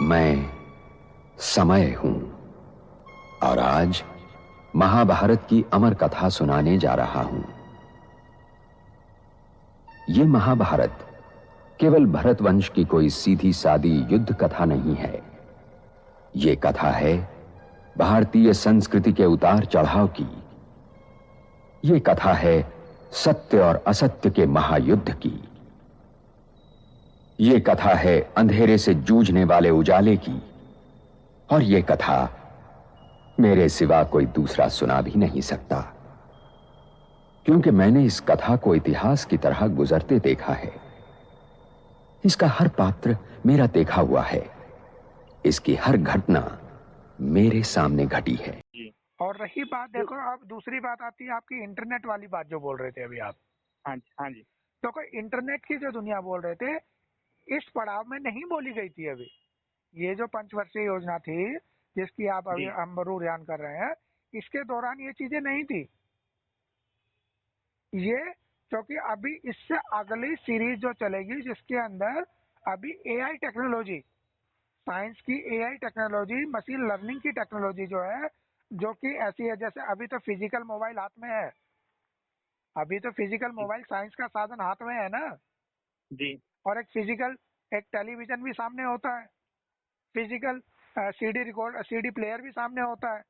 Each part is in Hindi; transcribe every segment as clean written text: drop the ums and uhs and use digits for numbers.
मैं समय हूं और आज महाभारत की अमर कथा सुनाने जा रहा हूं। यह महाभारत केवल भरत वंश की कोई सीधी सादी युद्ध कथा नहीं है। यह कथा है भारतीय संस्कृति के उतार चढ़ाव की। यह कथा है सत्य और असत्य के महायुद्ध की। यह कथा है अंधेरे से जूझने वाले उजाले की। और यह कथा मेरे सिवा कोई दूसरा सुना भी नहीं सकता, क्योंकि मैंने इस कथा को इतिहास की तरह गुजरते देखा है। इसका हर पात्र मेरा देखा हुआ है। इसकी हर घटना मेरे सामने घटी है। और रही बात, देखो अब दूसरी बात आती है आपकी इंटरनेट वाली बात जो बोल रहे थे अभी आप। हाँ जी, हाँ जी। तो कोई इंटरनेट की जो दुनिया बोल रहे थे, इस पड़ाव में नहीं बोली गई थी अभी। ये जो पंचवर्षीय योजना थी जिसकी आप अभी हम रूरयान कर रहे हैं, इसके दौरान ये चीजें नहीं थी। ये क्योंकि अभी इससे अगली सीरीज जो चलेगी जिसके अंदर अभी एआई टेक्नोलॉजी, साइंस की एआई टेक्नोलॉजी, मशीन लर्निंग की टेक्नोलॉजी जो है, जो कि ऐसी है जैसे अभी तो फिजिकल मोबाइल हाथ में है। अभी तो फिजिकल मोबाइल साइंस का साधन हाथ में है ना जी। और एक फिजिकल एक टेलीविजन भी सामने होता है, फिजिकल सीडी प्लेयर भी सामने होता है।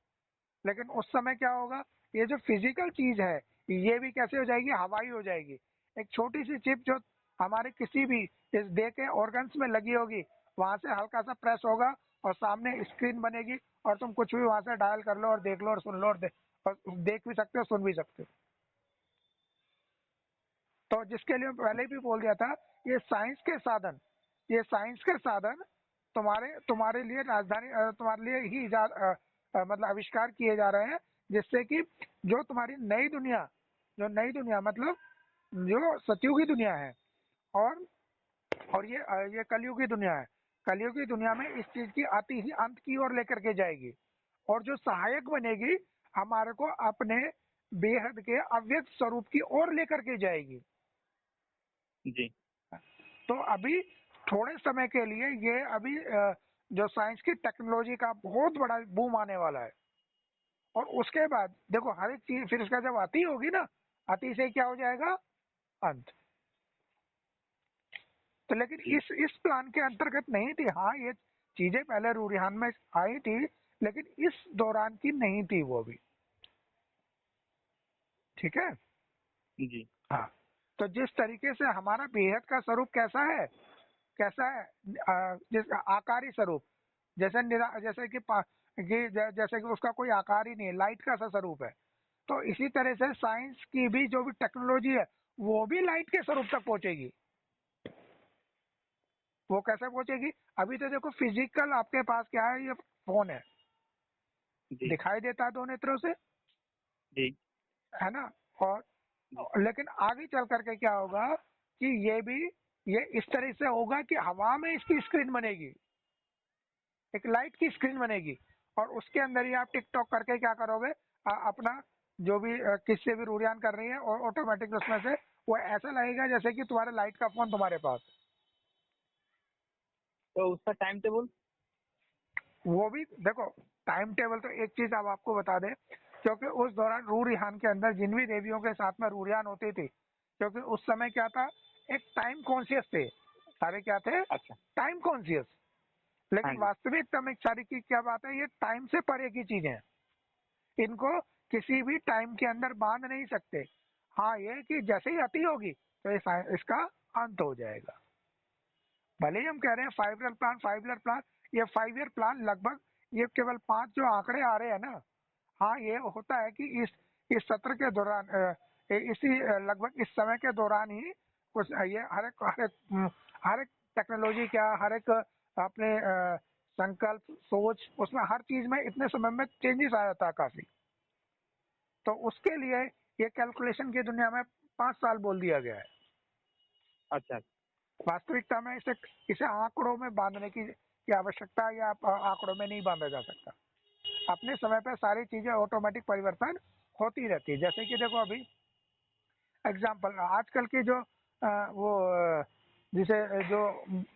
लेकिन उस समय क्या होगा, ये जो फिजिकल चीज है ये भी कैसे हो जाएगी, हवाई हो जाएगी। एक छोटी सी चिप जो हमारे किसी भी इस देह के ऑर्गन्स में लगी होगी, वहां से हल्का सा प्रेस होगा और सामने स्क्रीन बनेगी और तुम कुछ भी वहां से डायल कर लो और देख लो और सुन लो और देख भी सकते हो, सुन भी सकते हो। तो जिसके लिए पहले भी बोल दिया था, ये साइंस के साधन, ये साइंस के साधन तुम्हारे लिए राजधानी तुम्हारे लिए ही मतलब आविष्कार किए जा रहे हैं, जिससे कि जो तुम्हारी नई दुनिया मतलब जो सतयुगी दुनिया है और ये कलयुगी दुनिया है। कलयुगी दुनिया में इस चीज की आती ही अंत की ओर लेकर के जाएगी और जो सहायक बनेगी हमारे को अपने बेहद के अव्यक्त स्वरूप की ओर लेकर के जाएगी। जी। तो अभी थोड़े समय के लिए ये अभी जो साइंस की टेक्नोलॉजी का बहुत बड़ा बूम आने वाला है। और उसके बाद देखो हर एक चीज फिर उसका जब आती होगी ना, आती से क्या हो जाएगा, अंत। तो लेकिन इस प्लान के अंतर्गत नहीं थी। हाँ, ये चीजें पहले रूरिहान में आई थी, लेकिन इस दौरान की नहीं थी वो भी। ठीक है जी। हाँ, तो जिस तरीके से हमारा बेहद का स्वरूप कैसा है जिस आकारी स्वरूप, जैसे कि उसका कोई आकार ही नहीं है, लाइट का सा स्वरूप है। तो इसी तरह से साइंस की भी जो भी टेक्नोलॉजी है वो भी लाइट के स्वरूप तक पहुंचेगी। वो कैसे पहुंचेगी, अभी तो देखो फिजिकल आपके पास क्या है, ये फोन है, दिखाई देता है दो नेत्रों से, जी। है ना। और लेकिन आगे चल करके क्या होगा कि ये इस तरह से होगा कि हवा में इसकी स्क्रीन बनेगी, एक लाइट की स्क्रीन बनेगी और उसके अंदर ही आप टिकटॉक करके क्या करोगे, अपना जो भी किससे भी रूरियान कर रही है और ऑटोमेटिक उसमें से वो ऐसा लगेगा जैसे कि तुम्हारे लाइट का फोन तुम्हारे पास। तो उसका टाइम टेबल, वो भी देखो, टाइम टेबल तो एक चीज अब आपको बता दें, क्योंकि उस दौरान रूरियान के अंदर जिन भी देवियों के साथ में रूरियान होती थी, क्योंकि उस समय क्या था, एक टाइम कॉन्शियस थे सारे, क्या थे, अच्छा, टाइम कॉन्शियस। लेकिन वास्तविकता में सारी की क्या बात है, ये टाइम से परे की चीजें हैं, इनको किसी भी टाइम के अंदर बांध नहीं सकते। हाँ, ये कि जैसे ही अति होगी तो इसका अंत हो जाएगा। भले ही हम कह रहे हैं 5 ईयर प्लान, ये 5 ईयर प्लान लगभग ये केवल 5 जो आंकड़े आ रहे हैं ना, हाँ ये होता है कि इस सत्र के दौरान इसी लगभग इस समय के दौरान ही कुछ ये हर एक टेक्नोलॉजी, क्या हर एक अपने संकल्प सोच, उसमें हर चीज में इतने समय में चेंजेस आया था काफी। तो उसके लिए ये कैलकुलेशन की दुनिया में 5 साल बोल दिया गया है। अच्छा। वास्तविकता में इसे आंकड़ों में बांधने की आवश्यकता, या आंकड़ों में नहीं बांधा जा सकता। अपने समय पर सारी चीजें ऑटोमेटिक परिवर्तन होती रहती है। जैसे कि देखो अभी एग्जाम्पल आजकल की जो वो जिसे जो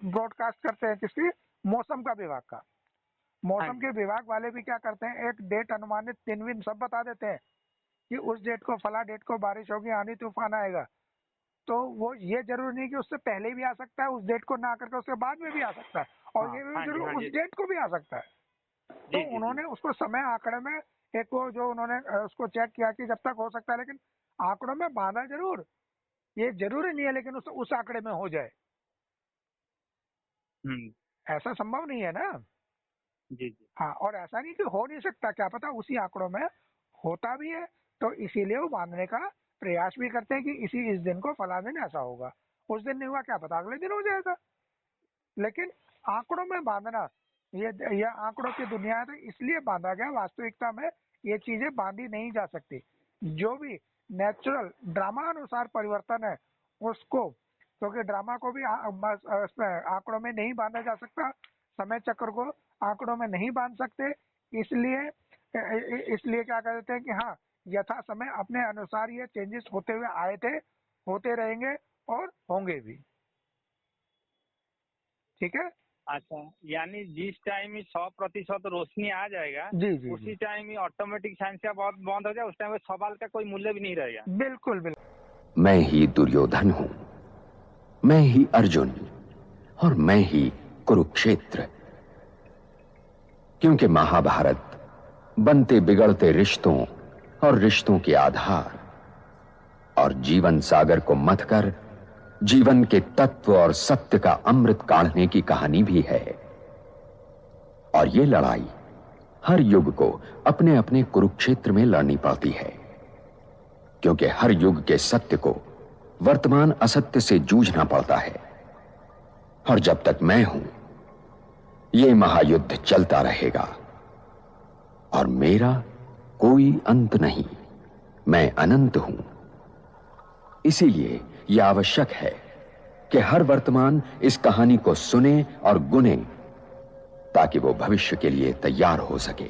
ब्रॉडकास्ट करते हैं किसकी, मौसम का विभाग का। मौसम के विभाग वाले भी क्या करते हैं, एक डेट अनुमानित दिन विन सब बता देते हैं कि उस डेट को फला डेट को बारिश होगी, आंधी तूफान आएगा। तो वो ये जरूरी नहीं कि उससे पहले भी आ सकता है, उस डेट को ना करके उसके बाद में भी आ सकता है, और ये भी जरूर उस डेट को भी आ सकता है। तो उन्होंने उसको समय आंकड़े में एक वो जो उन्होंने उसको चेक किया कि जब तक हो सकता है, लेकिन आंकड़ों में बांधा जरूर, ये जरूरी नहीं है लेकिन उस आंकड़े में हो जाए, ऐसा संभव नहीं है ना। जी जी। हाँ, और ऐसा नहीं कि हो नहीं सकता, क्या पता उसी आंकड़ों में होता भी है, तो इसीलिए वो बांधने का प्रयास भी करते हैं कि इस दिन को फला दिन ऐसा होगा, उस दिन नहीं हुआ क्या पता अगले दिन हो जाएगा। लेकिन आंकड़ों में बांधना, ये आंकड़ों की दुनिया है, तो इसलिए बांधा गया। वास्तविकता में ये चीजें बांधी नहीं जा सकती। जो भी नेचुरल ड्रामा अनुसार परिवर्तन है उसको, क्योंकि ड्रामा को भी आंकड़ों में नहीं बांधा जा सकता, समय चक्र को आंकड़ों में नहीं बांध सकते, इसलिए क्या कहते हैं कि हाँ, यथा समय अपने अनुसार ये चेंजेस होते हुए आए थे, होते रहेंगे और होंगे भी। ठीक है। अच्छा, यानी जिस टाइम 100% रोशनी आ जाएगा, जी जी, उसी टाइम ही ऑटोमेटिक साइंस का बहुत बंद हो जाए, उस टाइम में सवाल का कोई मूल्य भी नहीं रहेगा। बिल्कुल बिल्कुल। मैं ही दुर्योधन हूं, मैं ही अर्जुन, और मैं ही कुरुक्षेत्र। क्योंकि महाभारत बनते बिगड़ते रिश्तों और रिश्तों के आधार और जीवन सागर को मथकर जीवन के तत्व और सत्य का अमृत काढ़ने की कहानी भी है। और ये लड़ाई हर युग को अपने अपने कुरुक्षेत्र में लड़नी पड़ती है, क्योंकि हर युग के सत्य को वर्तमान असत्य से जूझना पड़ता है। और जब तक मैं हूं, ये महायुद्ध चलता रहेगा और मेरा कोई अंत नहीं, मैं अनंत हूं। इसीलिए यह आवश्यक है कि हर वर्तमान इस कहानी को सुने और गुने, ताकि वो भविष्य के लिए तैयार हो सके।